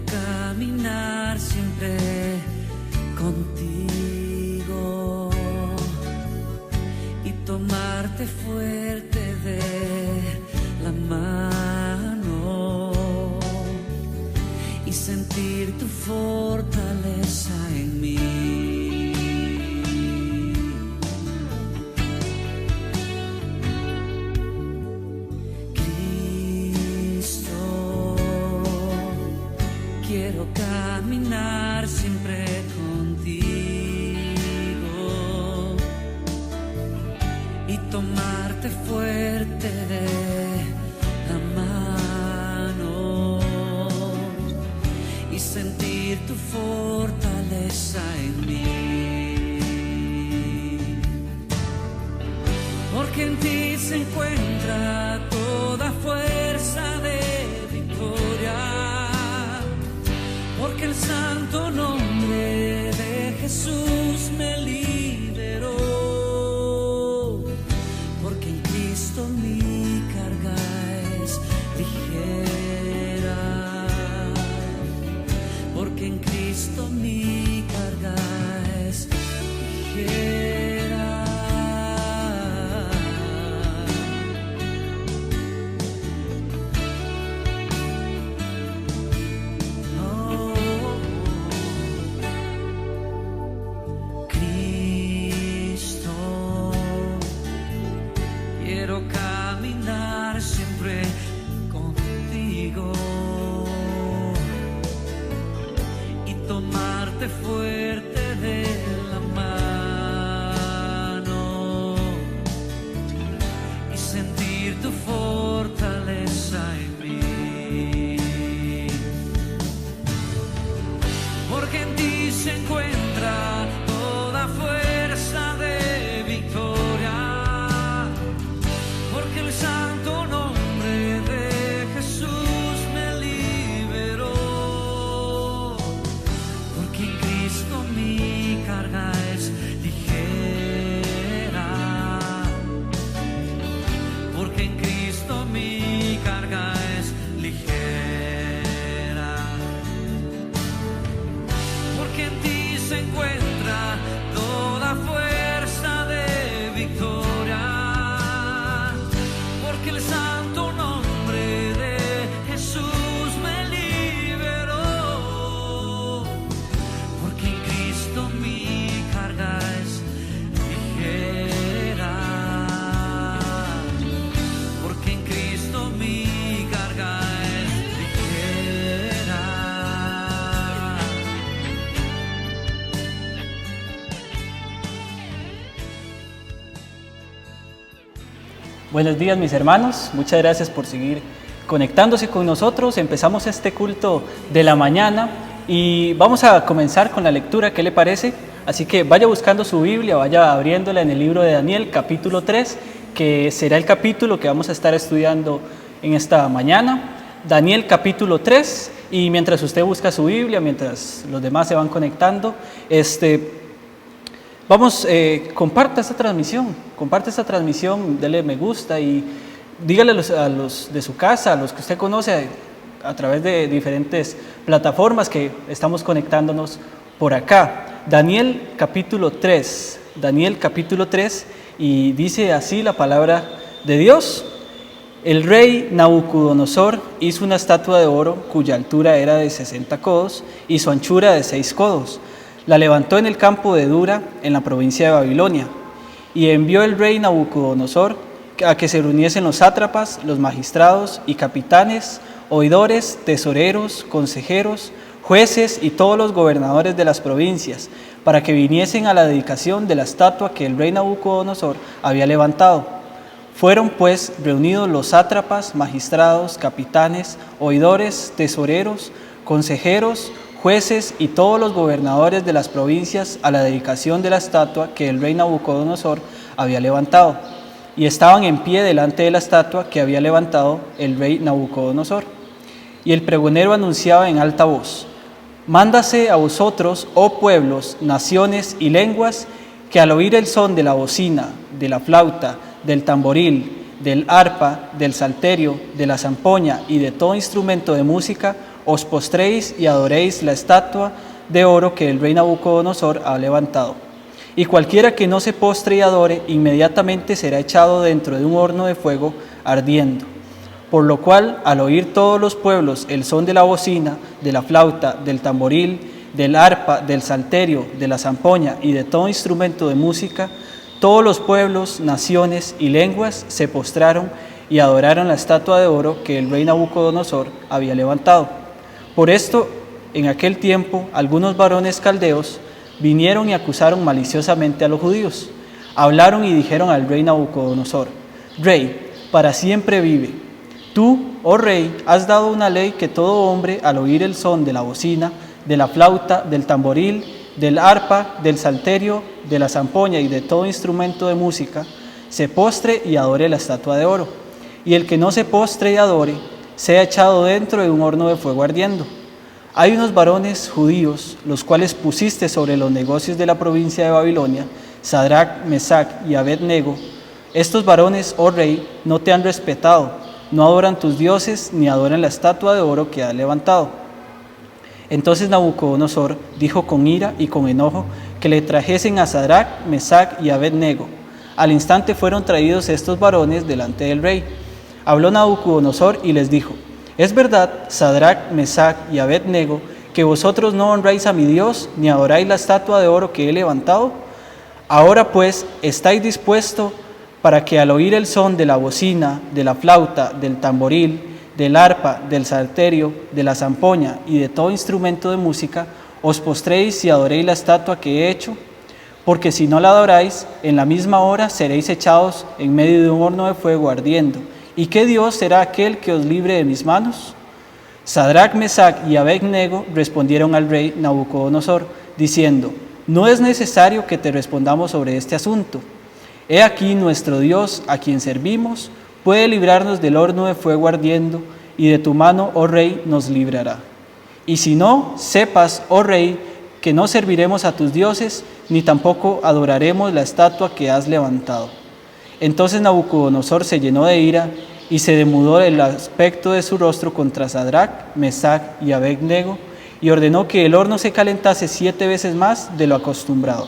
caminar siempre contigo y tomarte fuerte de la mano y sentir tu fortaleza en mí. Quiero caminar siempre contigo y tomarte fuerte de la mano y sentir tu fortaleza en mí. Porque en ti se encuentra toda fuerza de victoria. Porque el santo nombre de Jesús me liberó. Porque en Cristo mi carga es ligera. Porque en Cristo mi carga es ligera. Quiero caminar siempre contigo y tomarte fuerte de la mano y sentir tu fortaleza en mí. Porque en ti se encuentra toda fuerza de victoria. Porque el santo nombre de Jesús me liberó. Porque en Cristo mi carga es ligera. Porque en Cristo mi carga es ligera. Porque en ti se encuentra toda fuerza de victoria. Porque el santo nombre de Jesús me liberó. Porque en Cristo mi carga es ligera. Porque en Cristo mi carga es ligera. Buenos días, mis hermanos, muchas gracias por seguir conectándose con nosotros. Empezamos este culto de la mañana y vamos a comenzar con la lectura, ¿qué le parece? Así que vaya buscando su Biblia, vaya abriéndola en el libro de Daniel, capítulo 3, que será el capítulo que vamos a estar estudiando en esta mañana. Daniel capítulo 3, y mientras usted busca su Biblia, mientras los demás se van conectando, comparte esta transmisión, dele me gusta y dígale a los de su casa, a los que usted conoce a través de diferentes plataformas que estamos conectándonos por acá. Daniel capítulo 3, y dice así la palabra de Dios. El rey Nabucodonosor hizo una estatua de oro cuya altura era de 60 codos y su anchura de 6 codos. La levantó en el campo de Dura, en la provincia de Babilonia, y envió el rey Nabucodonosor a que se reuniesen los sátrapas, los magistrados y capitanes, oidores, tesoreros, consejeros, jueces y todos los gobernadores de las provincias, para que viniesen a la dedicación de la estatua que el rey Nabucodonosor había levantado. Fueron pues reunidos los sátrapas, magistrados, capitanes, oidores, tesoreros, consejeros, jueces y todos los gobernadores de las provincias a la dedicación de la estatua que el rey Nabucodonosor había levantado, y estaban en pie delante de la estatua que había levantado el rey Nabucodonosor. Y el pregonero anunciaba en alta voz: mándase a vosotros, oh pueblos, naciones y lenguas, que al oír el son de la bocina, de la flauta, del tamboril, del arpa, del salterio, de la zampoña y de todo instrumento de música, os postréis y adoréis la estatua de oro que el rey Nabucodonosor ha levantado. Y cualquiera que no se postre y adore, inmediatamente será echado dentro de un horno de fuego ardiendo. Por lo cual, al oír todos los pueblos el son de la bocina, de la flauta, del tamboril, del arpa, del salterio, de la zampoña y de todo instrumento de música, todos los pueblos, naciones y lenguas se postraron y adoraron la estatua de oro que el rey Nabucodonosor había levantado. Por esto, en aquel tiempo, algunos varones caldeos vinieron y acusaron maliciosamente a los judíos. Hablaron y dijeron al rey Nabucodonosor: Rey, para siempre vive. Tú, oh rey, has dado una ley que todo hombre, al oír el son de la bocina, de la flauta, del tamboril, del arpa, del salterio, de la zampoña y de todo instrumento de música, se postre y adore la estatua de oro. Y el que no se postre y adore, sea echado dentro de un horno de fuego ardiendo. Hay unos varones judíos, los cuales pusiste sobre los negocios de la provincia de Babilonia, Sadrac, Mesac y Abed-nego. Estos varones, oh rey, no te han respetado, no adoran tus dioses, ni adoran la estatua de oro que has levantado. Entonces Nabucodonosor dijo con ira y con enojo que le trajesen a Sadrac, Mesac y Abed-nego. Al instante fueron traídos estos varones delante del rey. Habló Nabucodonosor y les dijo: Es verdad, Sadrac, Mesac y Abed-nego, que vosotros no honráis a mi Dios, ni adoráis la estatua de oro que he levantado. Ahora pues, ¿estáis dispuestos para que al oír el son de la bocina, de la flauta, del tamboril, del arpa, del salterio, de la zampoña y de todo instrumento de música, os postréis y adoréis la estatua que he hecho? Porque si no la adoráis, en la misma hora seréis echados en medio de un horno de fuego ardiendo. ¿Y qué Dios será aquel que os libre de mis manos? Sadrac, Mesac y Abed-nego respondieron al rey Nabucodonosor, diciendo: No es necesario que te respondamos sobre este asunto. He aquí nuestro Dios, a quien servimos, puede librarnos del horno de fuego ardiendo, y de tu mano, oh rey, nos librará. Y si no, sepas, oh rey, que no serviremos a tus dioses, ni tampoco adoraremos la estatua que has levantado. Entonces Nabucodonosor se llenó de ira y se demudó el aspecto de su rostro contra Sadrac, Mesac y Abed-nego, y ordenó que el horno se calentase 7 veces más de lo acostumbrado.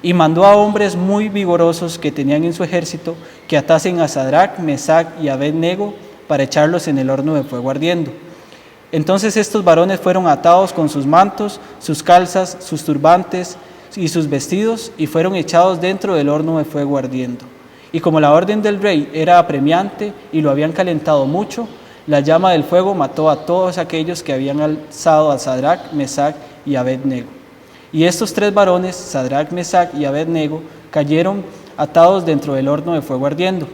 Y mandó a hombres muy vigorosos que tenían en su ejército que atasen a Sadrac, Mesac y Abed-nego para echarlos en el horno de fuego ardiendo. Entonces estos varones fueron atados con sus mantos, sus calzas, sus turbantes y sus vestidos, y fueron echados dentro del horno de fuego ardiendo. Y como la orden del rey era apremiante y lo habían calentado mucho, la llama del fuego mató a todos aquellos que habían alzado a Sadrac, Mesac y Abed-nego. Y estos 3 varones, Sadrac, Mesac y Abed-nego, cayeron atados dentro del horno de fuego ardiendo.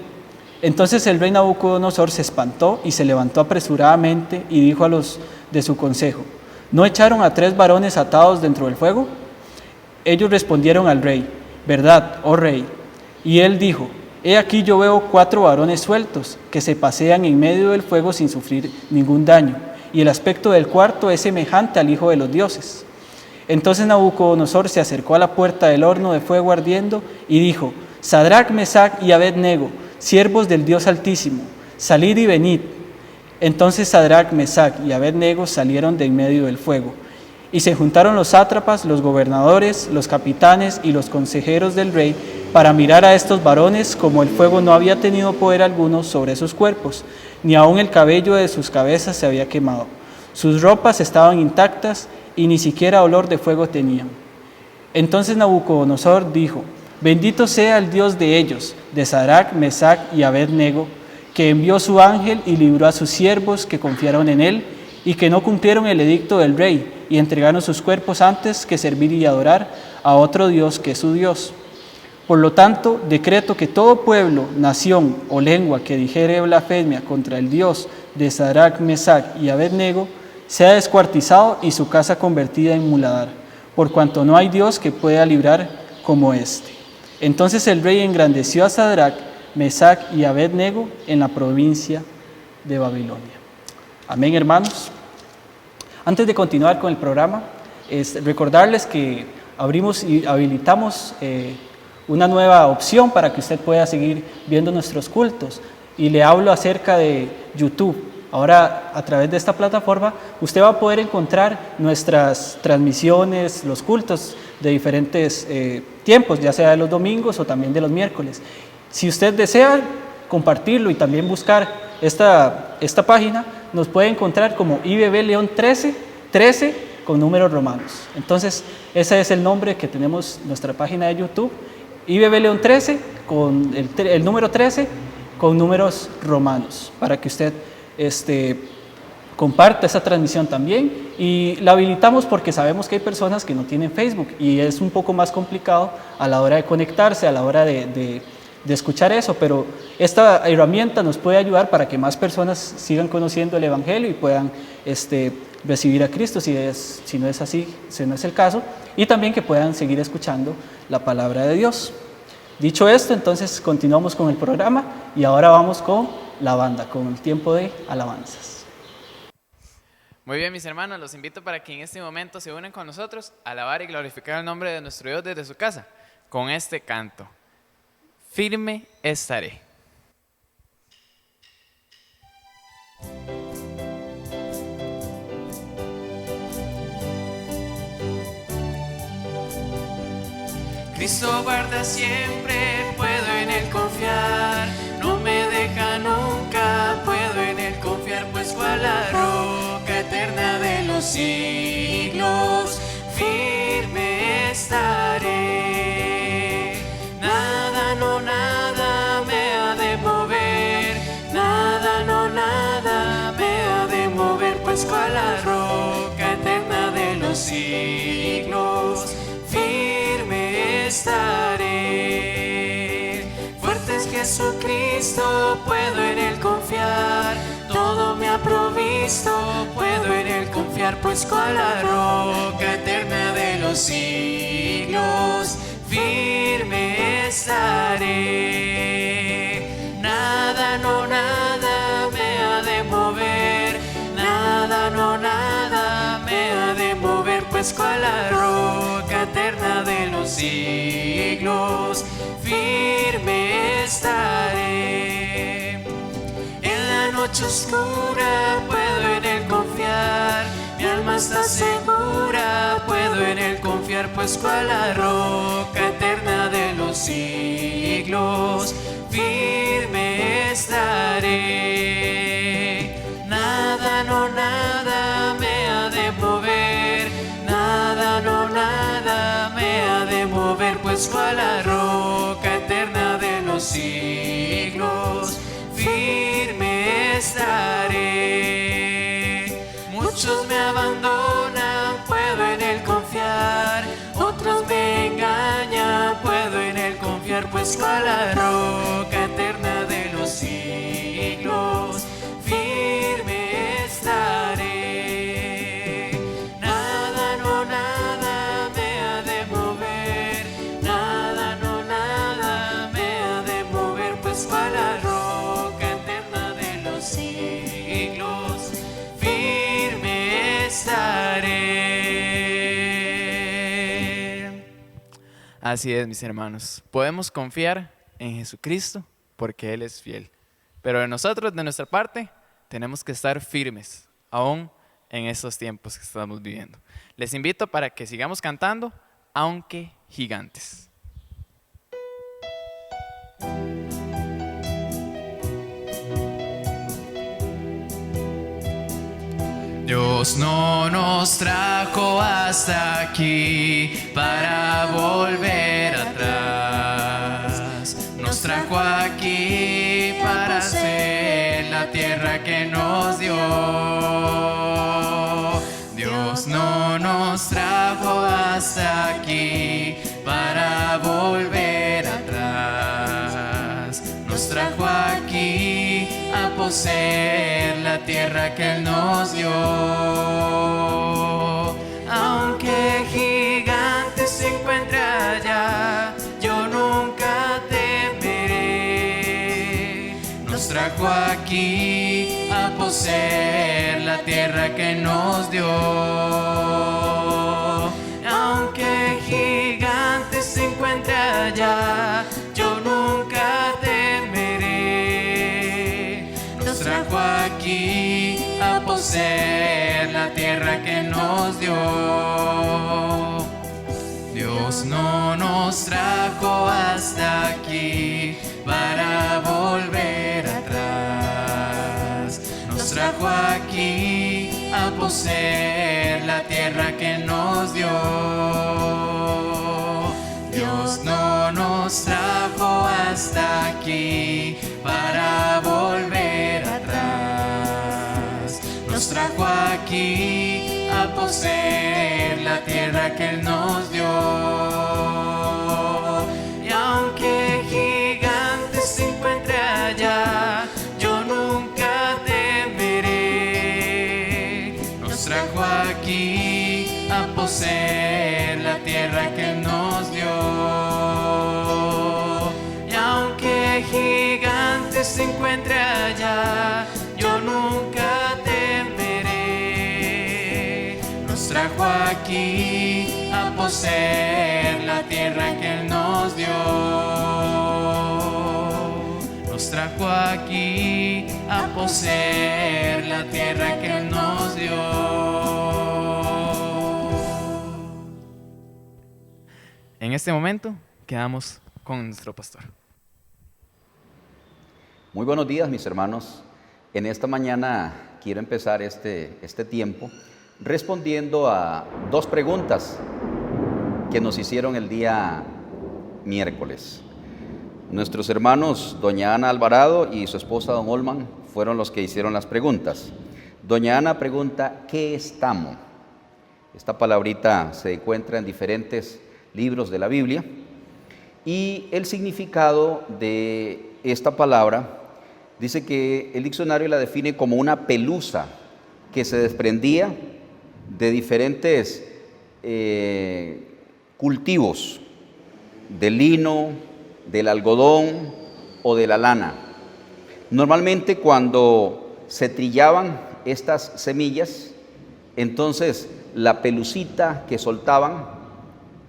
Entonces el rey Nabucodonosor se espantó y se levantó apresuradamente y dijo a los de su consejo: ¿No echaron a 3 varones atados dentro del fuego? Ellos respondieron al rey: Verdad, oh rey. Y él dijo: He aquí yo veo 4 varones sueltos que se pasean en medio del fuego sin sufrir ningún daño, y el aspecto del cuarto es semejante al hijo de los dioses. Entonces Nabucodonosor se acercó a la puerta del horno de fuego ardiendo y dijo: Sadrac, Mesac y Abed-nego, siervos del Dios Altísimo, salid y venid. Entonces Sadrac, Mesac y Abed-nego salieron de en medio del fuego. Y se juntaron los sátrapas, los gobernadores, los capitanes y los consejeros del rey para mirar a estos varones, como el fuego no había tenido poder alguno sobre sus cuerpos, ni aun el cabello de sus cabezas se había quemado. Sus ropas estaban intactas y ni siquiera olor de fuego tenían. Entonces Nabucodonosor dijo: Bendito sea el Dios de ellos, de Sadrac, Mesac y Abed-nego, que envió su ángel y libró a sus siervos que confiaron en él y que no cumplieron el edicto del rey y entregaron sus cuerpos antes que servir y adorar a otro Dios que es su Dios. Por lo tanto, decreto que todo pueblo, nación o lengua que dijere blasfemia contra el Dios de Sadrac, Mesac y Abed-nego sea descuartizado y su casa convertida en muladar, por cuanto no hay Dios que pueda librar como éste. Entonces el rey engrandeció a Sadrac, Mesac y Abed-nego en la provincia de Babilonia. Amén, hermanos. Antes de continuar con el programa, recordarles que abrimos y habilitamos una nueva opción para que usted pueda seguir viendo nuestros cultos. Y le hablo acerca de YouTube. Ahora, a través de esta plataforma, usted va a poder encontrar nuestras transmisiones, los cultos de diferentes tiempos, ya sea de los domingos o también de los miércoles. Si usted desea compartirlo y también buscar esta página, nos puede encontrar como IBB León 13 con números romanos. Entonces, ese es el nombre que tenemos nuestra página de YouTube, IBB León 13 con el número 13 con números romanos, para que usted comparta esa transmisión también. Y la habilitamos porque sabemos que hay personas que no tienen Facebook y es un poco más complicado a la hora de conectarse, a la hora de escuchar eso, pero esta herramienta nos puede ayudar para que más personas sigan conociendo el Evangelio y puedan recibir a Cristo si no es así, si no es el caso, y también que puedan seguir escuchando la palabra de Dios. Dicho esto, entonces continuamos con el programa y ahora vamos con la banda, con el tiempo de alabanzas. Muy bien, mis hermanos, los invito para que en este momento se unan con nosotros a alabar y glorificar el nombre de nuestro Dios desde su casa con este canto: Firme estaré. Cristo guarda siempre, puedo en Él confiar, no me deja nunca, puedo en Él confiar, pues cual la roca eterna de los siglos, firme estaré. Nada, no nada me ha de mover, nada, no nada me ha de mover, pues cual la roca eterna de los siglos, firme estaré. Fuerte es Jesucristo, puedo en Él confiar, todo me ha provisto, puedo en Él confiar, pues cual la roca eterna de los siglos, firme estaré. Nada, no nada me ha de mover, nada, no nada me ha de mover, pues cual la roca eterna de los siglos, firme estaré. En la noche oscura puedo en Él confiar, mi alma está segura, puedo en Él confiar, pues cual la roca eterna de los siglos, firme estaré. Nada, no nada me ha de mover, nada, no nada me ha de mover, pues cual la roca eterna de los siglos, firme estaré. Muchos me abandonan, puedo en Él confiar, otros me engañan, puedo en Él confiar, pues cual la roca eterna de los siglos, firme estaré. Nada, no nada me ha de mover, nada, no nada me ha de mover, pues cual la roca eterna de los siglos, firme estaré. Así es, mis hermanos. Podemos confiar en Jesucristo porque Él es fiel. Pero de nosotros, de nuestra parte, tenemos que estar firmes, aún en estos tiempos que estamos viviendo. Les invito para que sigamos cantando, aunque gigantes. Dios no nos trajo hasta aquí para volver atrás. Nos trajo aquí para ser la tierra que nos dio. Dios no nos trajo hasta aquí para volver atrás. Nos trajo aquí a poseer la tierra que Él nos dio. Aunque gigante se encuentre allá, yo nunca temeré. Nos trajo aquí a poseer la tierra que nos dio. Aunque gigante se encuentre allá, yo nunca temeré. Nos trajo aquí poseer la tierra que nos dio. Dios no nos trajo hasta aquí para volver atrás. Nos trajo aquí a poseer la tierra que nos dio. Dios no nos trajo hasta aquí para volver atrás. Nos trajo aquí a poseer la tierra que Él nos dio. Y aunque gigante se encuentre allá, yo nunca temeré. Nos trajo aquí a poseer la tierra que Él nos dio. Y aunque gigante se encuentre allá, yo nunca temeré. Nos trajo aquí a poseer la tierra que Él nos dio. Nos trajo aquí a poseer la tierra que Él nos dio. En este momento quedamos con nuestro pastor. Muy buenos días, mis hermanos. En esta mañana quiero empezar este tiempo respondiendo a dos preguntas que nos hicieron el día miércoles. Nuestros hermanos, doña Ana Alvarado y su esposa, don Olman, fueron los que hicieron las preguntas. Doña Ana pregunta, ¿qué es tamo? Esta palabrita se encuentra en diferentes libros de la Biblia y el significado de esta palabra dice que el diccionario la define como una pelusa que se desprendía de diferentes cultivos, del lino, del algodón o de la lana. Normalmente cuando se trillaban estas semillas, entonces la pelucita que soltaban,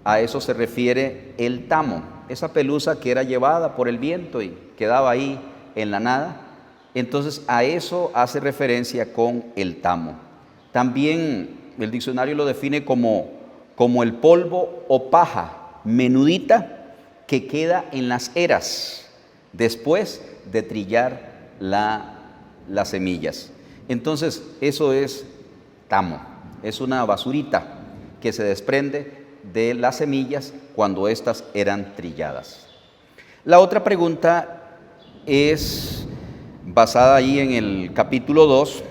a eso se refiere el tamo, esa pelusa que era llevada por el viento y quedaba ahí en la nada. Entonces a eso hace referencia con el tamo. También el diccionario lo define como el polvo o paja menudita que queda en las eras después de trillar las semillas. Entonces eso es tamo, es una basurita que se desprende de las semillas cuando éstas eran trilladas. La otra pregunta es basada ahí en el capítulo 2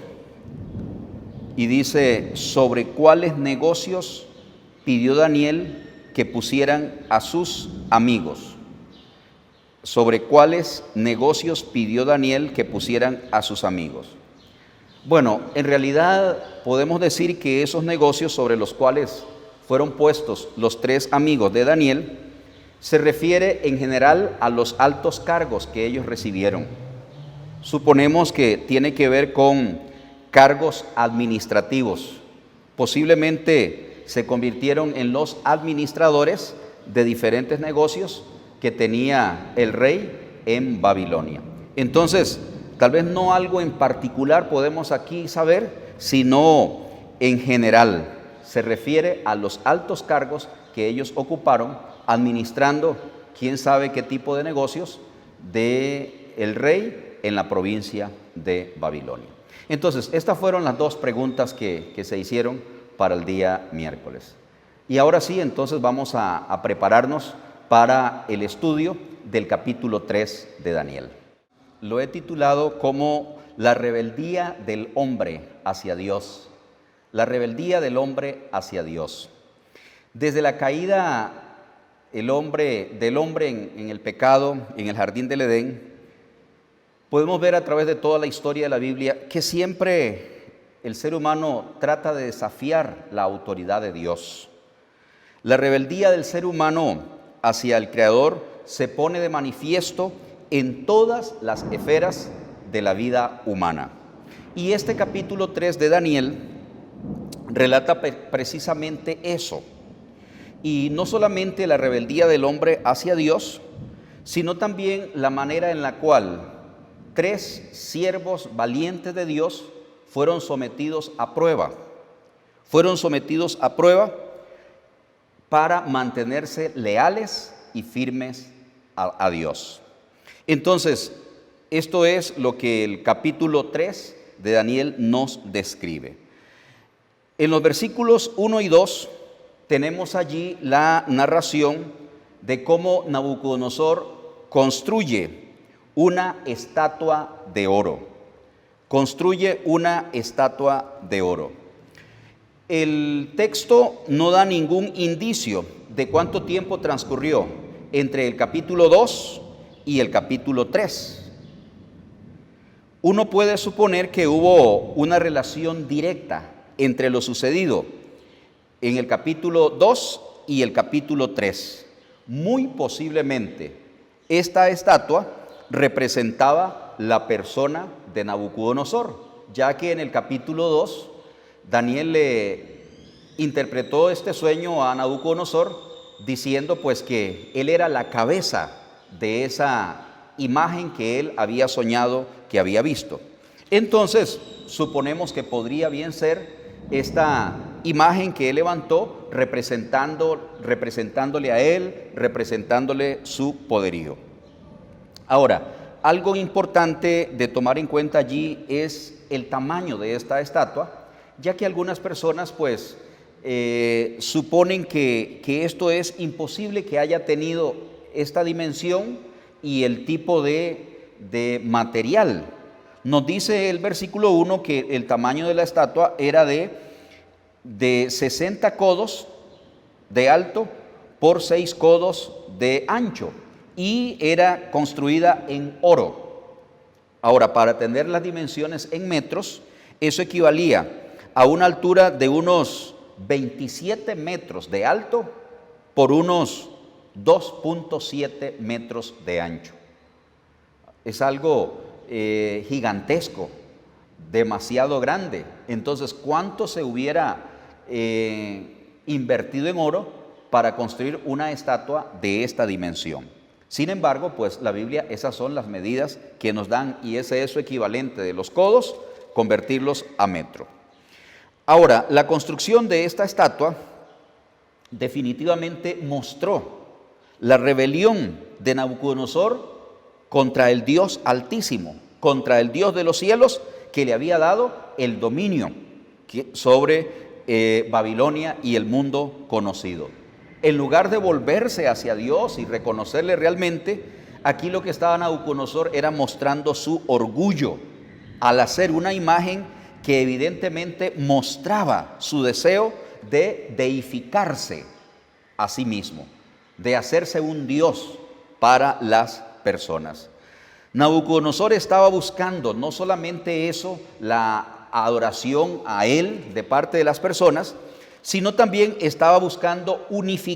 y dice, ¿sobre cuáles negocios pidió Daniel que pusieran a sus amigos? ¿Sobre cuáles negocios pidió Daniel que pusieran a sus amigos? Bueno, en realidad podemos decir que esos negocios sobre los cuales fueron puestos los tres amigos de Daniel se refiere en general a los altos cargos que ellos recibieron. Suponemos que tiene que ver con cargos administrativos. Posiblemente se convirtieron en los administradores de diferentes negocios que tenía el rey en Babilonia. Entonces, tal vez no algo en particular podemos aquí saber, sino en general se refiere a los altos cargos que ellos ocuparon administrando quién sabe qué tipo de negocios del rey en la provincia de Babilonia. Entonces, estas fueron las dos preguntas que se hicieron para el día miércoles. Y ahora sí, entonces vamos a prepararnos para el estudio del capítulo 3 de Daniel. Lo he titulado como la rebeldía del hombre hacia Dios. La rebeldía del hombre hacia Dios. Desde la caída del hombre en el pecado, en el jardín del Edén, podemos ver a través de toda la historia de la Biblia que siempre el ser humano trata de desafiar la autoridad de Dios. La rebeldía del ser humano hacia el Creador se pone de manifiesto en todas las esferas de la vida humana. Y este capítulo 3 de Daniel relata precisamente eso. Y no solamente la rebeldía del hombre hacia Dios, sino también la manera en la cual tres siervos valientes de Dios fueron sometidos a prueba. Fueron sometidos a prueba para mantenerse leales y firmes a Dios. Entonces, esto es lo que el capítulo 3 de Daniel nos describe. En los versículos 1 y 2 tenemos allí la narración de cómo Nabucodonosor construye una estatua de oro. Construye una estatua de oro. El texto no da ningún indicio de cuánto tiempo transcurrió entre el capítulo 2 y el capítulo 3. Uno puede suponer que hubo una relación directa entre lo sucedido en el capítulo 2 y el capítulo 3. Muy posiblemente esta estatua representaba la persona de Nabucodonosor, ya que en el capítulo 2 Daniel le interpretó este sueño a Nabucodonosor diciendo pues que él era la cabeza de esa imagen que él había soñado que había visto. Entonces suponemos que podría bien ser esta imagen que él levantó representándole a él, representándole su poderío. Ahora, algo importante de tomar en cuenta allí es el tamaño de esta estatua, ya que algunas personas pues suponen que esto es imposible que haya tenido esta dimensión y el tipo de material. Nos dice el versículo 1 que el tamaño de la estatua era de 60 codos de alto por 6 codos de ancho y era construida en oro. Ahora, para tener las dimensiones en metros, eso equivalía a una altura de unos 27 metros de alto por unos 2.7 metros de ancho. Es algo gigantesco, demasiado grande. Entonces, ¿cuánto se hubiera invertido en oro para construir una estatua de esta dimensión? Sin embargo, pues la Biblia, esas son las medidas que nos dan y ese es su equivalente de los codos, convertirlos a metro. Ahora, la construcción de esta estatua definitivamente mostró la rebelión de Nabucodonosor contra el Dios Altísimo, contra el Dios de los cielos que le había dado el dominio sobre Babilonia y el mundo conocido. En lugar de volverse hacia Dios y reconocerle realmente, aquí lo que estaba Nabucodonosor era mostrando su orgullo al hacer una imagen que evidentemente mostraba su deseo de deificarse a sí mismo, de hacerse un Dios para las personas. Nabucodonosor estaba buscando no solamente eso, la adoración a él de parte de las personas, sino también estaba buscando unir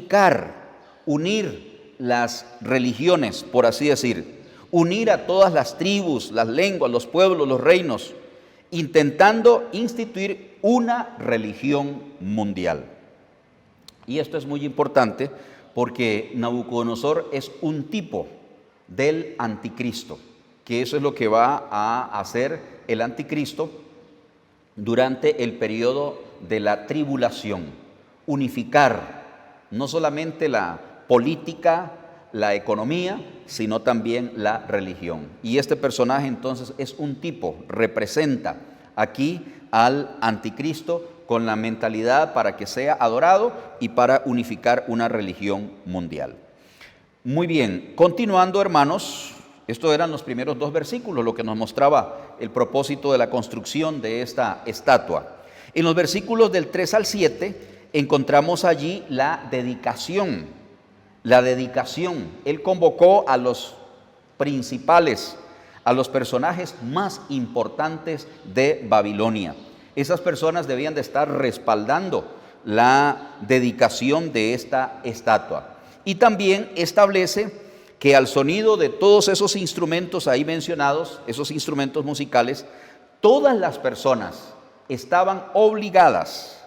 las religiones, por así decir, unir a todas las tribus, las lenguas, los pueblos, los reinos, intentando instituir una religión mundial. Y esto es muy importante porque Nabucodonosor es un tipo del anticristo, que eso es lo que va a hacer el anticristo durante el periodo de la tribulación, unificar no solamente la política, la economía, sino también la religión. Y este personaje entonces es un tipo, representa aquí al anticristo con la mentalidad para que sea adorado y para unificar una religión mundial. Muy bien, continuando hermanos, estos eran los primeros 2 versículos, lo que nos mostraba el propósito de la construcción de esta estatua. En los versículos del 3 al 7 encontramos allí la dedicación. Él convocó a los principales, a los personajes más importantes de Babilonia. Esas personas debían de estar respaldando la dedicación de esta estatua. Y también establece que al sonido de todos esos instrumentos ahí mencionados, esos instrumentos musicales, todas las personas estaban obligadas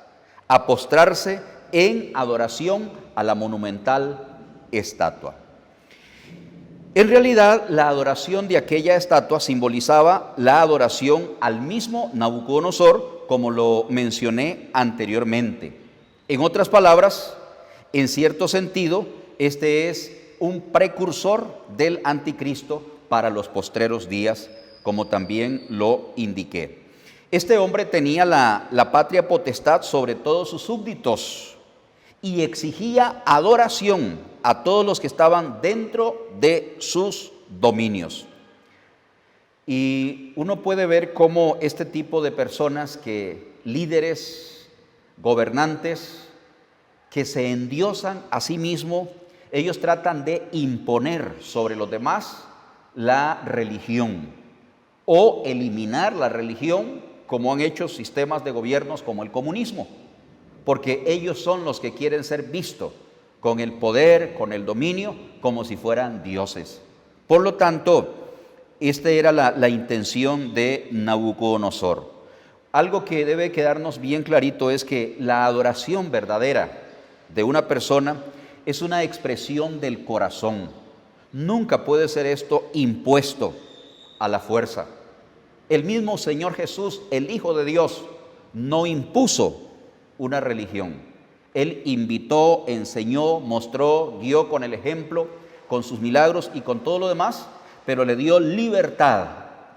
a postrarse en adoración a la monumental estatua. En realidad, la adoración de aquella estatua simbolizaba la adoración al mismo Nabucodonosor, como lo mencioné anteriormente. En otras palabras, en cierto sentido, este es un precursor del anticristo para los postreros días, como también lo indiqué. Este hombre tenía la patria potestad sobre todos sus súbditos y exigía adoración a todos los que estaban dentro de sus dominios. Y uno puede ver cómo este tipo de personas, líderes, gobernantes, que se endiosan a sí mismos, ellos tratan de imponer sobre los demás la religión o eliminar la religión, como han hecho sistemas de gobiernos como el comunismo, porque ellos son los que quieren ser vistos con el poder, con el dominio, como si fueran dioses. Por lo tanto, esta era la intención de Nabucodonosor. Algo que debe quedarnos bien clarito es que la adoración verdadera de una persona es una expresión del corazón. Nunca puede ser esto impuesto a la fuerza. El mismo Señor Jesús, el Hijo de Dios, no impuso una religión. Él invitó, enseñó, mostró, guió con el ejemplo, con sus milagros y con todo lo demás, pero le dio libertad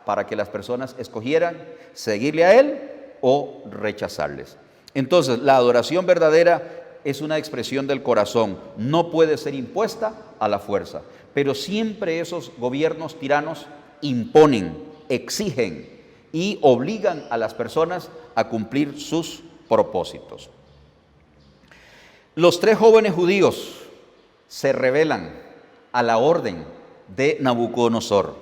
para que las personas escogieran seguirle a Él o rechazarles. Entonces, la adoración verdadera es una expresión del corazón, no puede ser impuesta a la fuerza, pero siempre esos gobiernos tiranos imponen, exigen y obligan a las personas a cumplir sus propósitos. Los 3 jóvenes judíos se rebelan a la orden de Nabucodonosor.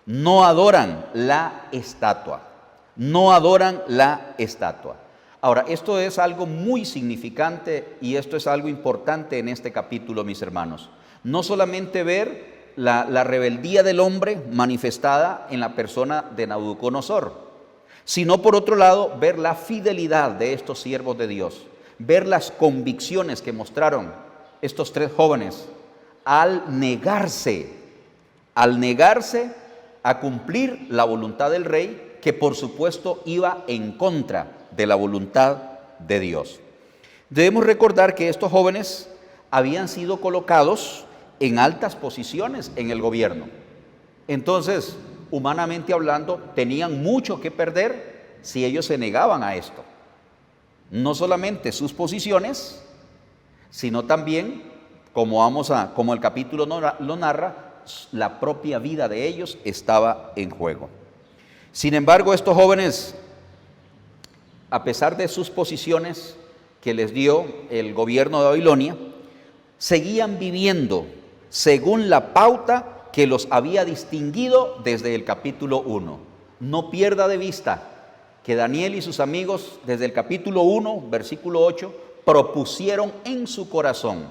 No adoran la estatua, no adoran la estatua. Ahora, esto es algo muy significante y esto es algo importante en este capítulo, mis hermanos. No solamente ver la rebeldía del hombre manifestada en la persona de Nabucodonosor, sino por otro lado, ver la fidelidad de estos siervos de Dios, ver las convicciones que mostraron estos 3 jóvenes al negarse a cumplir la voluntad del rey, que por supuesto iba en contra de la voluntad de Dios. Debemos recordar que estos jóvenes habían sido colocados en altas posiciones en el gobierno. Entonces, humanamente hablando, tenían mucho que perder si ellos se negaban a esto. No solamente sus posiciones, sino también, como el capítulo lo narra, la propia vida de ellos estaba en juego. Sin embargo, estos jóvenes, a pesar de sus posiciones que les dio el gobierno de Babilonia, seguían viviendo según la pauta que los había distinguido desde el capítulo 1. No pierda de vista que Daniel y sus amigos desde el capítulo 1, versículo 8, propusieron en su corazón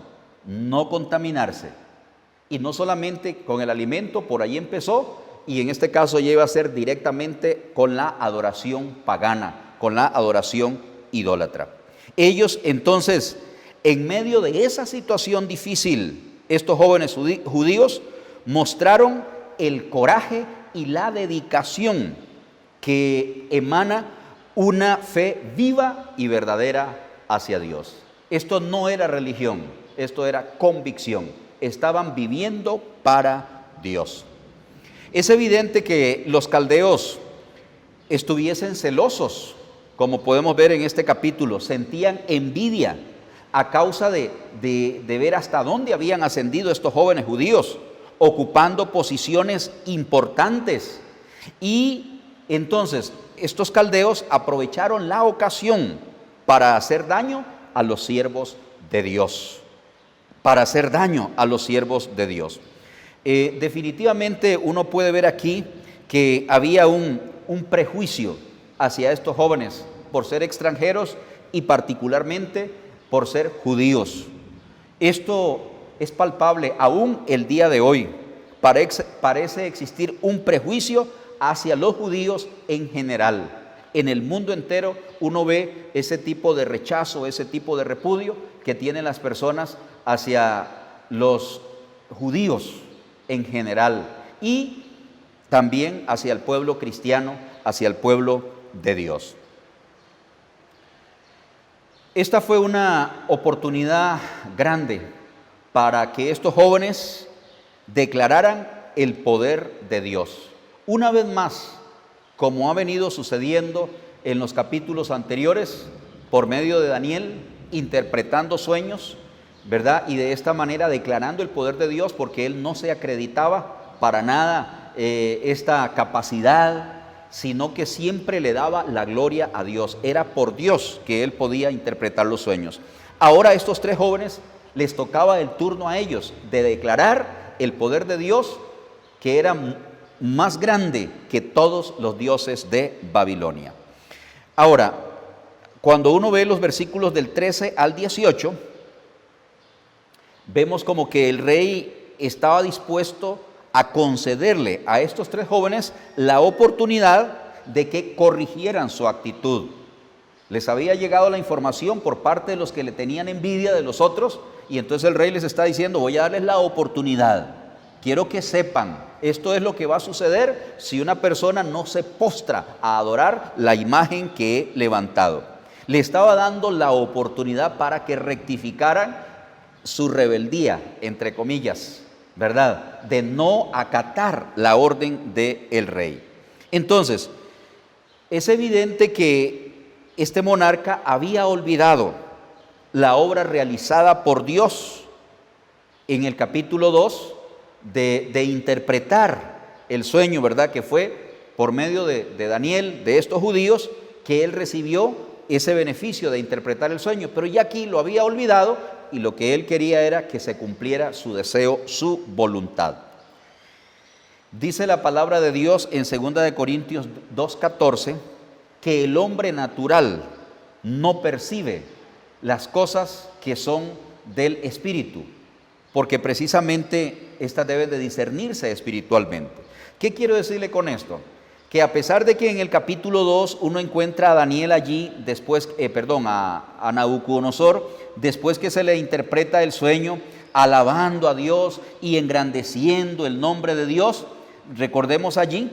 no contaminarse. Y no solamente con el alimento, por ahí empezó, y en este caso ya iba a ser directamente con la adoración pagana, con la adoración idólatra. Ellos entonces, en medio de esa situación difícil, estos jóvenes judíos mostraron el coraje y la dedicación que emana una fe viva y verdadera hacia Dios. Esto no era religión, esto era convicción. Estaban viviendo para Dios. Es evidente que los caldeos estuviesen celosos, como podemos ver en este capítulo, sentían envidia a causa de ver hasta dónde habían ascendido estos jóvenes judíos, ocupando posiciones importantes. Y entonces estos caldeos aprovecharon la ocasión para hacer daño a los siervos de Dios. Definitivamente uno puede ver aquí que había un prejuicio hacia estos jóvenes por ser extranjeros y particularmente por ser judíos. Esto es palpable aún el día de hoy. Parece existir un prejuicio hacia los judíos en general. En el mundo entero uno ve ese tipo de rechazo, ese tipo de repudio que tienen las personas hacia los judíos. en general y también hacia el pueblo cristiano, hacia el pueblo de Dios. Esta fue una oportunidad grande para que estos jóvenes declararan el poder de Dios. Una vez más, como ha venido sucediendo en los capítulos anteriores, por medio de Daniel, interpretando sueños, ¿verdad? Y de esta manera declarando el poder de Dios, porque él no se acreditaba para nada esta capacidad, sino que siempre le daba la gloria a Dios. Era por Dios que él podía interpretar los sueños. Ahora a estos tres jóvenes les tocaba el turno a ellos de declarar el poder de Dios, que era más grande que todos los dioses de Babilonia. Ahora, cuando uno ve los versículos del 13 al 18, vemos como que el rey estaba dispuesto a concederle a estos tres jóvenes la oportunidad de que corrigieran su actitud. Les había llegado la información por parte de los que le tenían envidia de los otros, y entonces el rey les está diciendo: voy a darles la oportunidad. Quiero que sepan, esto es lo que va a suceder si una persona no se postra a adorar la imagen que he levantado. Le estaba dando la oportunidad para que rectificaran su rebeldía, entre comillas, ¿verdad? De no acatar la orden del rey. Entonces, es evidente que este monarca había olvidado la obra realizada por Dios en el capítulo 2 de interpretar el sueño, ¿verdad? Que fue por medio de Daniel, de estos judíos, que él recibió ese beneficio de interpretar el sueño, pero ya aquí lo había olvidado y lo que él quería era que se cumpliera su deseo, su voluntad. Dice la palabra de Dios en 2 Corintios 2:14 que el hombre natural no percibe las cosas que son del Espíritu, porque precisamente estas deben de discernirse espiritualmente. ¿Qué quiero decirle con esto? Que a pesar de que en el capítulo 2 uno encuentra a Daniel allí, a Nabucodonosor, después que se le interpreta el sueño, alabando a Dios y engrandeciendo el nombre de Dios, recordemos allí,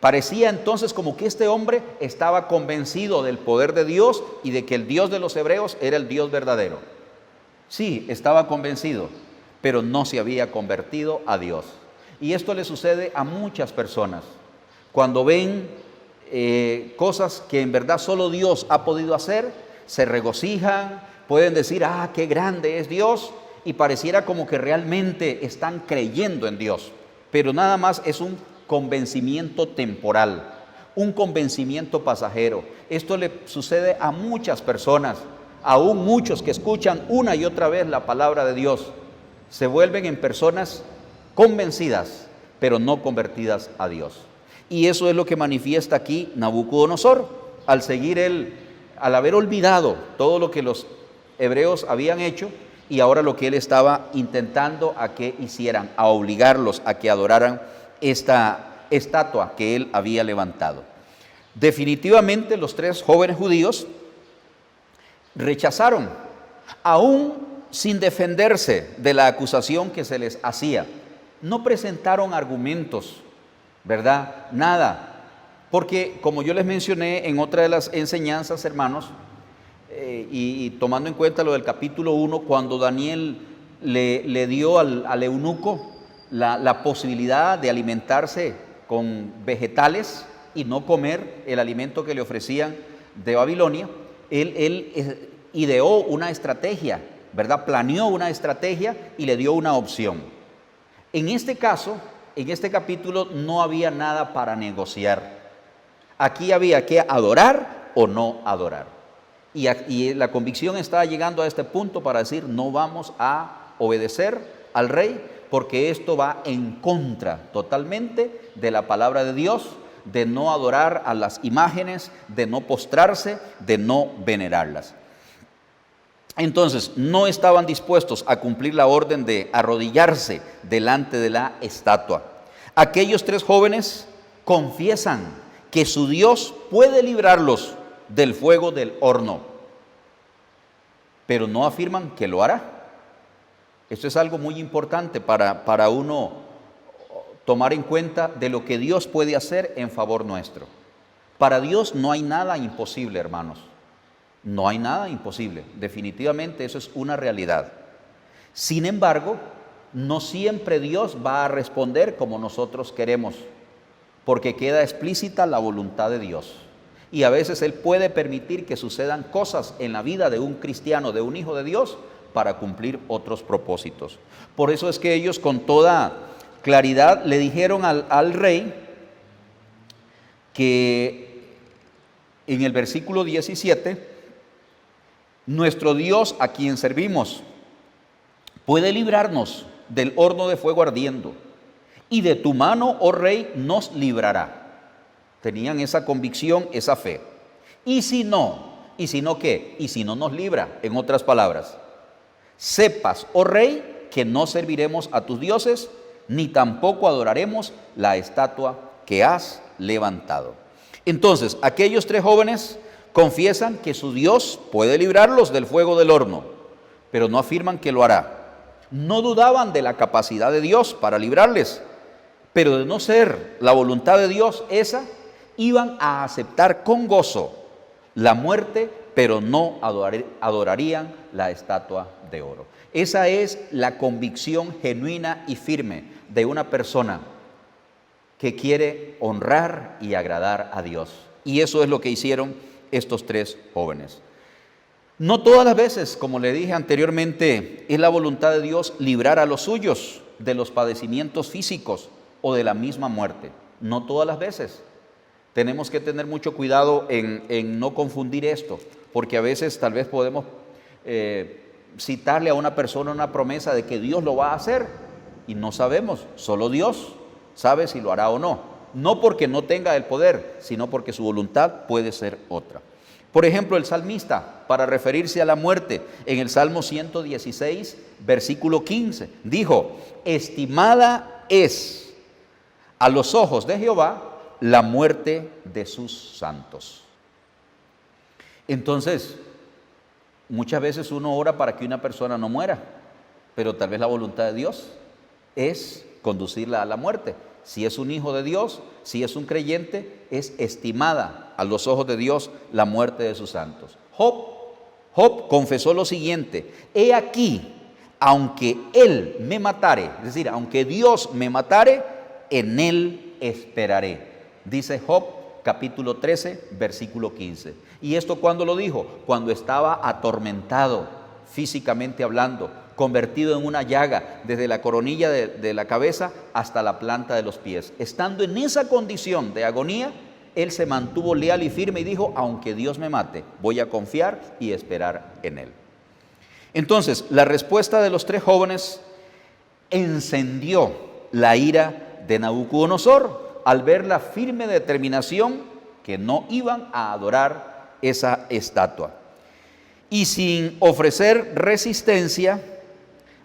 parecía entonces como que este hombre estaba convencido del poder de Dios y de que el Dios de los hebreos era el Dios verdadero. Sí, estaba convencido, pero no se había convertido a Dios. Y esto le sucede a muchas personas. Cuando ven cosas que en verdad solo Dios ha podido hacer, se regocijan, pueden decir: ah, qué grande es Dios, y pareciera como que realmente están creyendo en Dios. Pero nada más es un convencimiento temporal, un convencimiento pasajero. Esto le sucede a muchas personas, aún muchos que escuchan una y otra vez la palabra de Dios, se vuelven en personas convencidas, pero no convertidas a Dios. Y eso es lo que manifiesta aquí Nabucodonosor, al haber olvidado todo lo que los hebreos habían hecho, y ahora lo que él estaba intentando a que hicieran, a obligarlos a que adoraran esta estatua que él había levantado. Definitivamente los tres jóvenes judíos rechazaron, aún sin defenderse de la acusación que se les hacía. No presentaron argumentos, ¿verdad? Nada. Porque como yo les mencioné en otra de las enseñanzas, hermanos, y tomando en cuenta lo del capítulo 1, cuando Daniel le dio al eunuco la posibilidad de alimentarse con vegetales y no comer el alimento que le ofrecían de Babilonia, él ideó una estrategia, ¿verdad? Planeó una estrategia y le dio una opción. En este caso, en este capítulo, no había nada para negociar. Aquí había que adorar o no adorar. Y la convicción estaba llegando a este punto para decir: no vamos a obedecer al rey, porque esto va en contra totalmente de la palabra de Dios, de no adorar a las imágenes, de no postrarse, de no venerarlas. Entonces, no estaban dispuestos a cumplir la orden de arrodillarse delante de la estatua. Aquellos tres jóvenes confiesan que su Dios puede librarlos del fuego del horno, pero no afirman que lo hará. Esto es algo muy importante para uno tomar en cuenta de lo que Dios puede hacer en favor nuestro. Para Dios no hay nada imposible, hermanos. No hay nada imposible. Definitivamente eso es una realidad. Sin embargo, no siempre Dios va a responder como nosotros queremos, porque queda explícita la voluntad de Dios. Y a veces Él puede permitir que sucedan cosas en la vida de un cristiano, de un hijo de Dios, para cumplir otros propósitos. Por eso es que ellos con toda claridad le dijeron al rey que en el versículo 17, nuestro Dios a quien servimos puede librarnos del horno de fuego ardiendo, y de tu mano, oh rey, nos librará. Tenían esa convicción, esa fe. ¿Y si no qué? ¿Y si no nos libra? En otras palabras, sepas, oh rey, que no serviremos a tus dioses, ni tampoco adoraremos la estatua que has levantado. Entonces, aquellos tres jóvenes confiesan que su Dios puede librarlos del fuego del horno, pero no afirman que lo hará. No dudaban de la capacidad de Dios para librarles, pero de no ser la voluntad de Dios esa, iban a aceptar con gozo la muerte, pero no adorarían la estatua de oro. Esa es la convicción genuina y firme de una persona que quiere honrar y agradar a Dios. Y eso es lo que hicieron estos tres jóvenes. No todas las veces, como le dije anteriormente, es la voluntad de Dios librar a los suyos de los padecimientos físicos o de la misma muerte. No todas las veces. Tenemos que tener mucho cuidado en no confundir esto, porque a veces tal vez podemos citarle a una persona una promesa de que Dios lo va a hacer y no sabemos, solo Dios sabe si lo hará o no. No porque no tenga el poder, sino porque su voluntad puede ser otra. Por ejemplo, el salmista, para referirse a la muerte, en el Salmo 116, versículo 15, dijo: estimada es a los ojos de Jehová la muerte de sus santos. Entonces, muchas veces uno ora para que una persona no muera, pero tal vez la voluntad de Dios es conducirla a la muerte. Si es un hijo de Dios, si es un creyente, es estimada a los ojos de Dios la muerte de sus santos. Job confesó lo siguiente: he aquí, aunque él me matare, es decir, aunque Dios me matare, en él esperaré. Dice Job capítulo 13, versículo 15. ¿Y esto cuándo lo dijo? Cuando estaba atormentado, físicamente hablando, convertido en una llaga, desde la coronilla de la cabeza hasta la planta de los pies. Estando en esa condición de agonía, él se mantuvo leal y firme y dijo: aunque Dios me mate, voy a confiar y esperar en él. Entonces, la respuesta de los tres jóvenes encendió la ira de Nabucodonosor al ver la firme determinación que no iban a adorar esa estatua. Y sin ofrecer resistencia,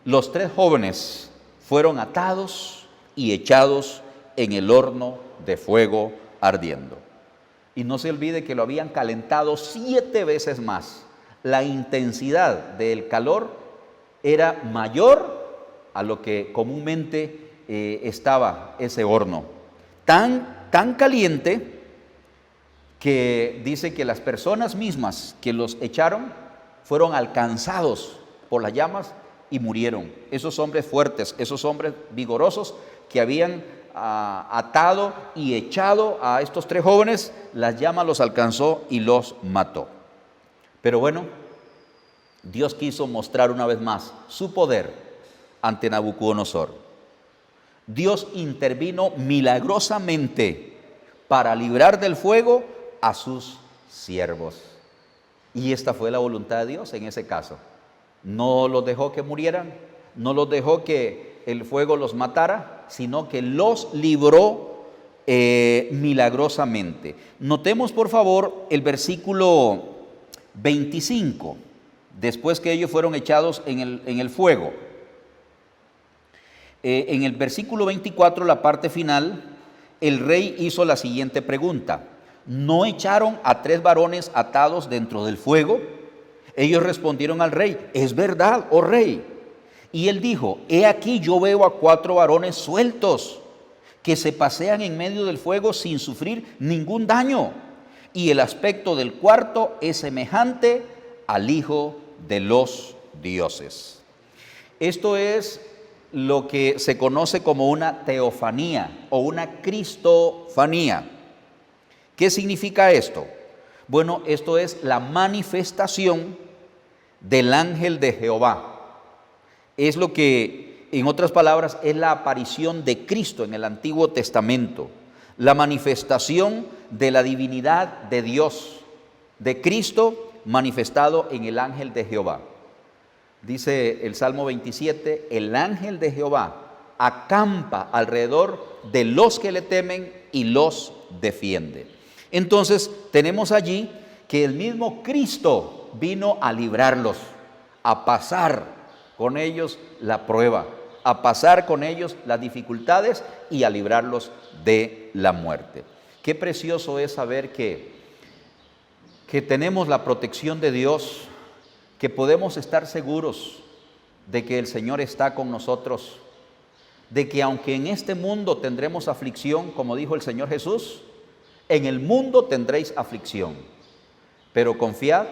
los tres jóvenes fueron atados y echados en el horno de fuego ardiendo. Y no se olvide que lo habían calentado 7 veces más. La intensidad del calor era mayor a lo que comúnmente estaba ese horno. Tan caliente que dice que las personas mismas que los echaron fueron alcanzados por las llamas y murieron. Esos hombres fuertes, esos hombres vigorosos que habían atado y echado a estos tres jóvenes, las llamas los alcanzó y los mató. Pero bueno, Dios quiso mostrar una vez más su poder ante Nabucodonosor. Dios intervino milagrosamente para librar del fuego a sus siervos. Y esta fue la voluntad de Dios en ese caso. No los dejó que murieran, no los dejó que el fuego los matara, sino que los libró milagrosamente. Notemos por favor el versículo 25, después que ellos fueron echados en el fuego. En el versículo 24, la parte final, el rey hizo la siguiente pregunta: ¿no echaron a 3 varones atados dentro del fuego? Ellos respondieron al rey: es verdad, oh rey. Y él dijo: he aquí yo veo a 4 varones sueltos que se pasean en medio del fuego sin sufrir ningún daño. Y el aspecto del cuarto es semejante al Hijo de los dioses. Esto es lo que se conoce como una teofanía o una cristofanía. ¿Qué significa esto? Bueno, esto es la manifestación del ángel de Jehová. Es lo que, en otras palabras, es la aparición de Cristo en el Antiguo Testamento. La manifestación de la divinidad de Dios, de Cristo manifestado en el ángel de Jehová. Dice el Salmo 27, el ángel de Jehová acampa alrededor de los que le temen y los defiende. Entonces tenemos allí que el mismo Cristo vino a librarlos, a pasar con ellos la prueba, a pasar con ellos las dificultades y a librarlos de la muerte. Qué precioso es saber que tenemos la protección de Dios, que podemos estar seguros de que el Señor está con nosotros, de que aunque en este mundo tendremos aflicción, como dijo el Señor Jesús, en el mundo tendréis aflicción, pero confiad,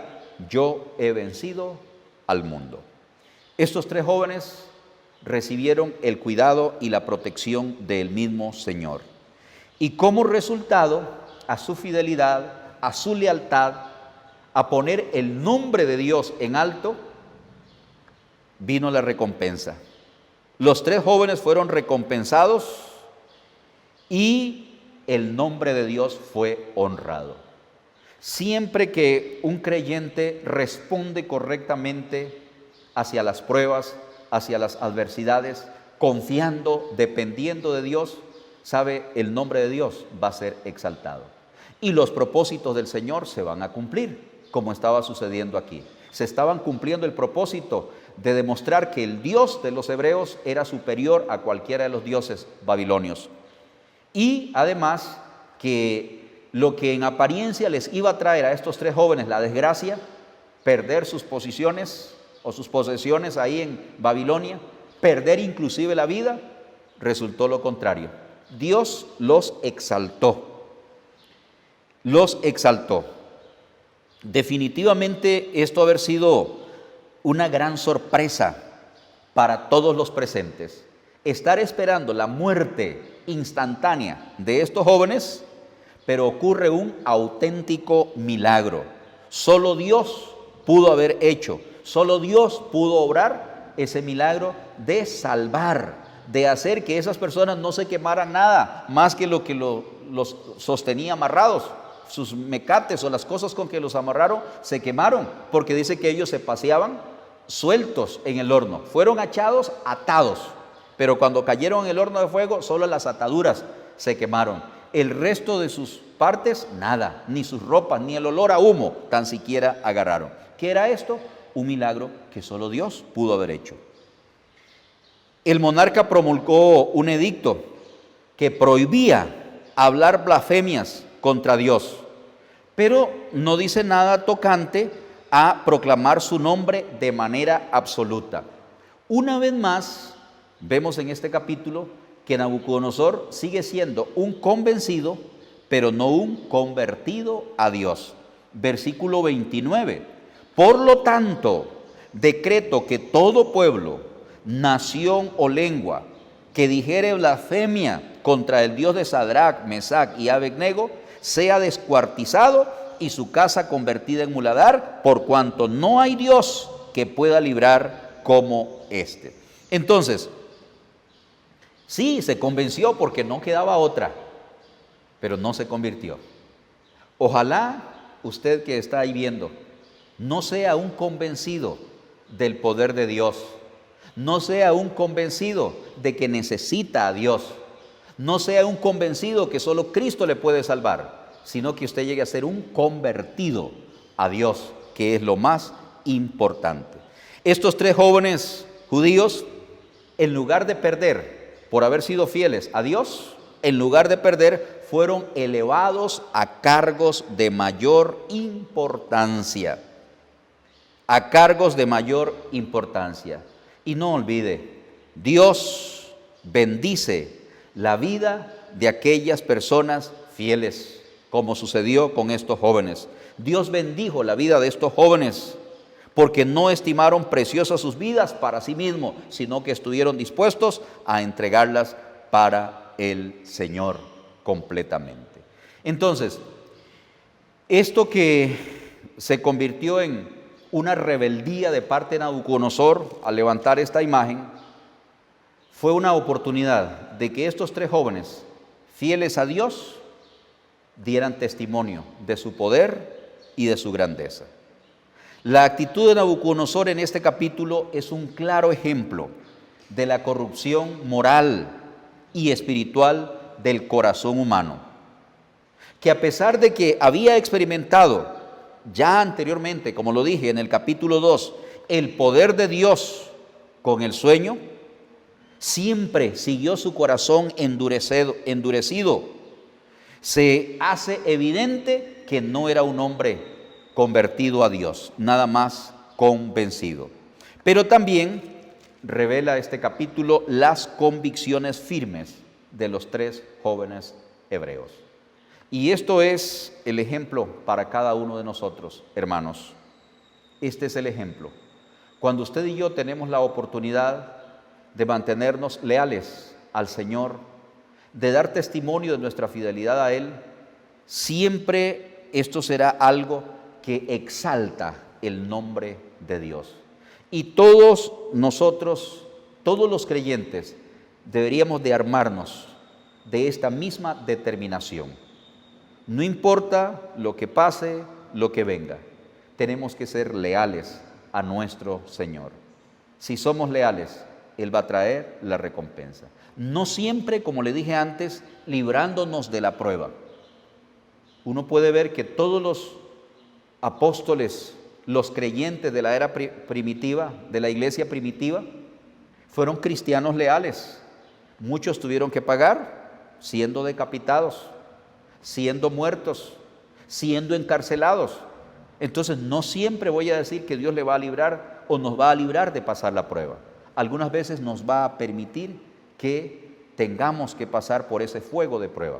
yo he vencido al mundo. Estos 3 jóvenes recibieron el cuidado y la protección del mismo Señor. Y como resultado, a su fidelidad, a su lealtad, a poner el nombre de Dios en alto, vino la recompensa. Los 3 jóvenes fueron recompensados y el nombre de Dios fue honrado. Siempre que un creyente responde correctamente hacia las pruebas, hacia las adversidades, confiando, dependiendo de Dios, sabe, el nombre de Dios va a ser exaltado. Y los propósitos del Señor se van a cumplir, como estaba sucediendo aquí. Se estaban cumpliendo el propósito de demostrar que el Dios de los hebreos era superior a cualquiera de los dioses babilonios. Y además que lo que en apariencia les iba a traer a estos 3 jóvenes la desgracia, perder sus posiciones o sus posesiones ahí en Babilonia, perder inclusive la vida, resultó lo contrario. Dios los exaltó. Los exaltó. Definitivamente esto haber sido una gran sorpresa para todos los presentes. Estar esperando la muerte instantánea de estos jóvenes, pero ocurre un auténtico milagro. Solo Dios pudo haber hecho, solo Dios pudo obrar ese milagro de salvar, de hacer que esas personas no se quemaran nada más que lo que los sostenía amarrados. Sus mecates o las cosas con que los amarraron se quemaron, porque dice que ellos se paseaban sueltos en el horno. Fueron echados atados, pero cuando cayeron en el horno de fuego, solo las ataduras se quemaron. El resto de sus partes, nada, ni sus ropas, ni el olor a humo, tan siquiera agarraron. ¿Qué era esto? Un milagro que solo Dios pudo haber hecho. El monarca promulgó un edicto que prohibía hablar blasfemias contra Dios, pero no dice nada tocante a proclamar su nombre de manera absoluta. Una vez más, vemos en este capítulo que Nabucodonosor sigue siendo un convencido, pero no un convertido a Dios. Versículo 29. Por lo tanto, decreto que todo pueblo, nación o lengua que dijere blasfemia contra el Dios de Sadrach, Mesach y Abednego, sea descuartizado y su casa convertida en muladar, por cuanto no hay Dios que pueda librar como este. Entonces, sí, se convenció porque no quedaba otra, pero no se convirtió. Ojalá usted que está ahí viendo no sea un convencido del poder de Dios, no sea un convencido de que necesita a Dios, no sea un convencido que solo Cristo le puede salvar, sino que usted llegue a ser un convertido a Dios, que es lo más importante. Estos 3 jóvenes judíos, en lugar de perder por haber sido fieles a Dios, en lugar de perder, fueron elevados a cargos de mayor importancia. A cargos de mayor importancia. Y no olvide, Dios bendice la vida de aquellas personas fieles, como sucedió con estos jóvenes. Dios bendijo la vida de estos jóvenes porque no estimaron preciosas sus vidas para sí mismos, sino que estuvieron dispuestos a entregarlas para el Señor completamente. Entonces, esto que se convirtió en una rebeldía de parte de Nabucodonosor al levantar esta imagen, fue una oportunidad de que estos tres jóvenes, fieles a Dios, dieran testimonio de su poder y de su grandeza. La actitud de Nabucodonosor en este capítulo es un claro ejemplo de la corrupción moral y espiritual del corazón humano, que a pesar de que había experimentado ya anteriormente, como lo dije en el capítulo 2, el poder de Dios con el sueño, siempre siguió su corazón endurecido. Se hace evidente que no era un hombre convertido a Dios, nada más convencido. Pero también revela este capítulo las convicciones firmes de los tres jóvenes hebreos. Y esto es el ejemplo para cada uno de nosotros, hermanos. Este es el ejemplo. Cuando usted y yo tenemos la oportunidad de mantenernos leales al Señor, de dar testimonio de nuestra fidelidad a Él, siempre esto será algo que exalta el nombre de Dios. Y todos nosotros, todos los creyentes, deberíamos de armarnos de esta misma determinación. No importa lo que pase, lo que venga, tenemos que ser leales a nuestro Señor. Si somos leales, Él va a traer la recompensa. No siempre, como le dije antes, librándonos de la prueba. Uno puede ver que todos los apóstoles, los creyentes de la era primitiva, de la iglesia primitiva, fueron cristianos leales. Muchos tuvieron que pagar siendo decapitados, siendo muertos, siendo encarcelados. Entonces no siempre voy a decir que Dios le va a librar o nos va a librar de pasar la prueba. Algunas veces nos va a permitir que tengamos que pasar por ese fuego de prueba.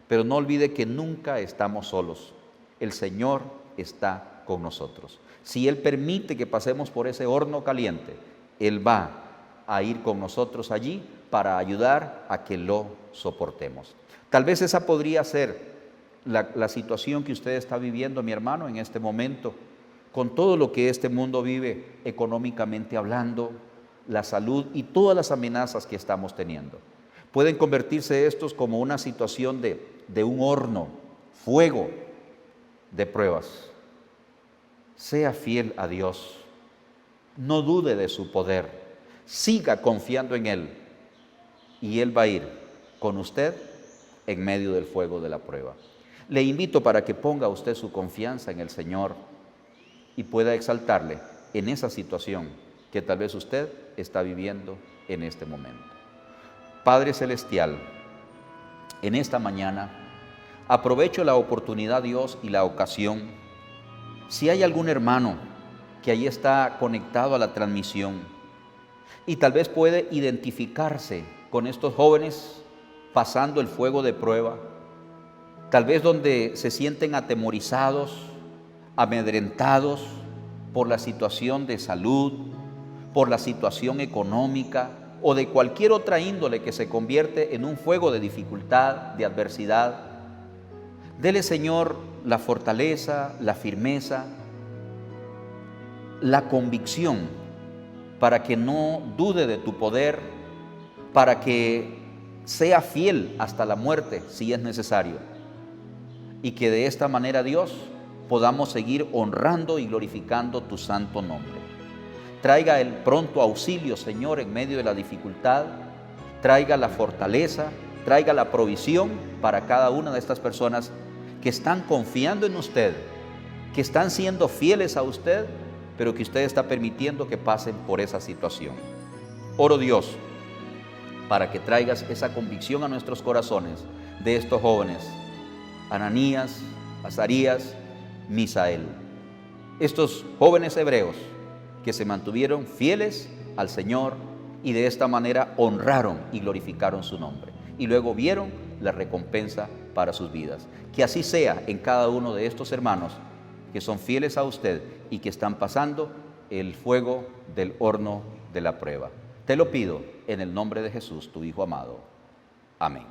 Pero no olvide que nunca estamos solos. El Señor está con nosotros. Si Él permite que pasemos por ese horno caliente, Él va a ir con nosotros allí para ayudar a que lo soportemos. Tal vez esa podría ser la situación que usted está viviendo, mi hermano, en este momento, con todo lo que este mundo vive económicamente hablando, la salud y todas las amenazas que estamos teniendo. Pueden convertirse estos como una situación de un horno, fuego de pruebas. Sea fiel a Dios, no dude de su poder, siga confiando en Él y Él va a ir con usted en medio del fuego de la prueba. Le invito para que ponga usted su confianza en el Señor y pueda exaltarle en esa situación que tal vez usted está viviendo en este momento. Padre Celestial, en esta mañana aprovecho la oportunidad, Dios, y la ocasión. Si hay algún hermano que ahí está conectado a la transmisión y tal vez puede identificarse con estos jóvenes pasando el fuego de prueba, tal vez donde se sienten atemorizados, amedrentados por la situación de salud, por la situación económica o de cualquier otra índole que se convierte en un fuego de dificultad, de adversidad. Dele, Señor, la fortaleza, la firmeza, la convicción para que no dude de tu poder, para que sea fiel hasta la muerte si es necesario, y que de esta manera, Dios, podamos seguir honrando y glorificando tu santo nombre. Traiga el pronto auxilio, Señor, en medio de la dificultad, traiga la fortaleza, traiga la provisión para cada una de estas personas que están confiando en usted, que están siendo fieles a usted, pero que usted está permitiendo que pasen por esa situación. Oro, Dios, para que traigas esa convicción a nuestros corazones de estos jóvenes, Ananías, Azarías, Misael, estos jóvenes hebreos que se mantuvieron fieles al Señor y de esta manera honraron y glorificaron su nombre. Y luego vieron la recompensa para sus vidas. Que así sea en cada uno de estos hermanos que son fieles a usted y que están pasando el fuego del horno de la prueba. Te lo pido en el nombre de Jesús, tu Hijo amado. Amén.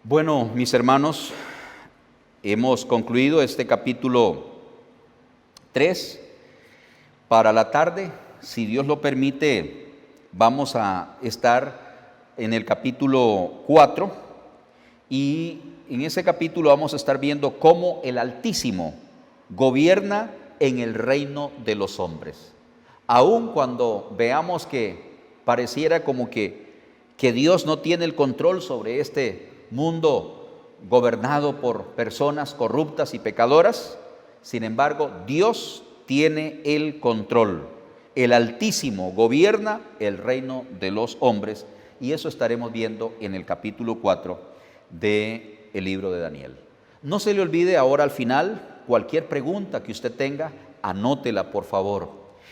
Bueno, mis hermanos, hemos concluido este capítulo 3. Para la tarde, si Dios lo permite, vamos a estar en el capítulo 4 y en ese capítulo vamos a estar viendo cómo el Altísimo gobierna en el reino de los hombres. Aun cuando veamos que pareciera como que Dios no tiene el control sobre este mundo gobernado por personas corruptas y pecadoras, sin embargo, Dios tiene el control. El Altísimo gobierna el reino de los hombres y eso estaremos viendo en el capítulo 4 del libro de Daniel. No se le olvide ahora al final, cualquier pregunta que usted tenga, anótela por favor.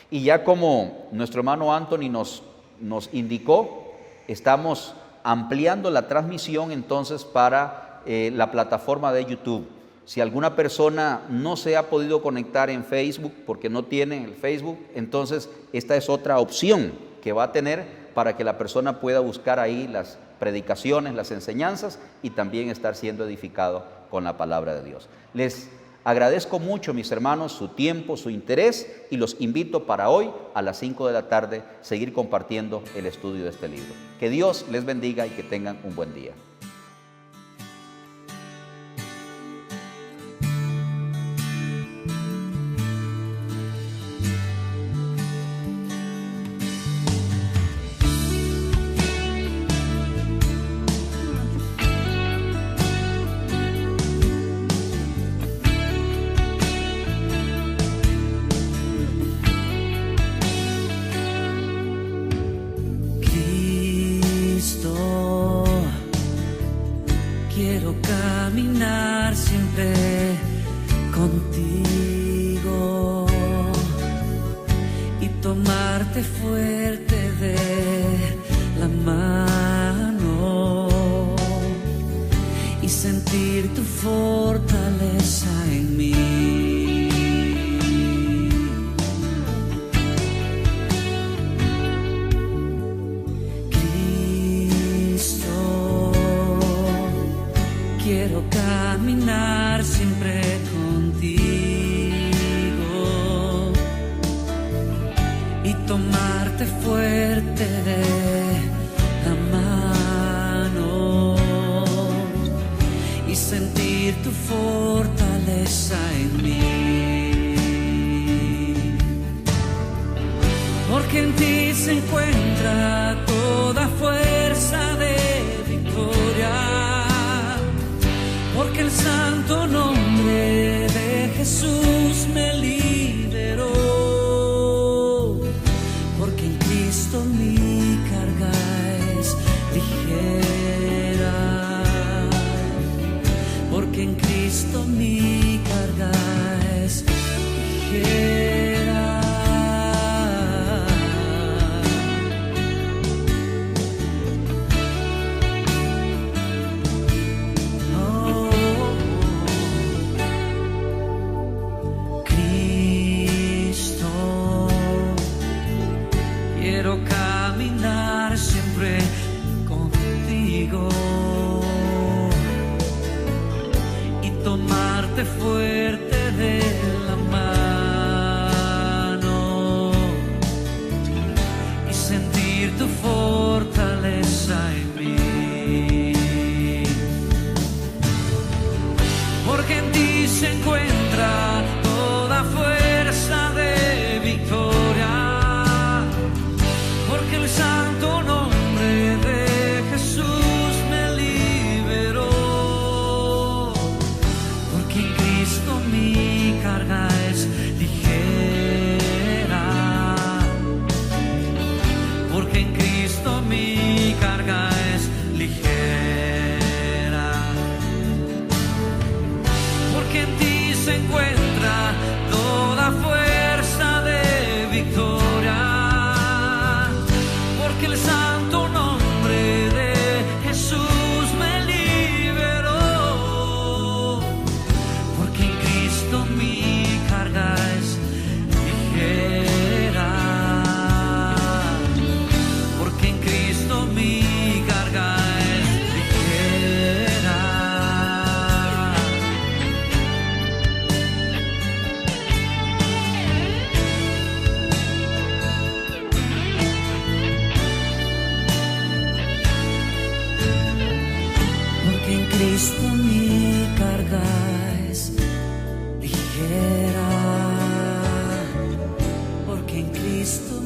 Y ya como nuestro hermano Anthony nos indicó, estamos ampliando la transmisión entonces para la plataforma de YouTube. Si alguna persona no se ha podido conectar en Facebook porque no tiene el Facebook, entonces esta es otra opción que va a tener para que la persona pueda buscar ahí las predicaciones, las enseñanzas y también estar siendo edificado con la palabra de Dios. Les agradezco mucho, mis hermanos, su tiempo, su interés y los invito para hoy a las 5 de la tarde seguir compartiendo el estudio de este libro. Que Dios les bendiga y que tengan un buen día. Quiero caminar siempre contigo y tomarte fuerte de la mano y sentir tu fortaleza en mí. Cristo, quiero caminar siempre contigo y tomarte fuerte de la mano y sentir tu fortaleza en mí. Porque en ti se encuentra toda fuerza de victoria. Porque el santo nombre de Jesús me liberó. Porque en Cristo mi carga es ligera. Porque en Cristo mi carga es ligera. Quiero caminar siempre contigo y tomarte fuerte de la mano y sentir tu fortaleza en mí. Porque en ti se encuentra toda fuerza de victoria. Porque el santo nombre de Jesús me liberó. Porque en Cristo Cristo.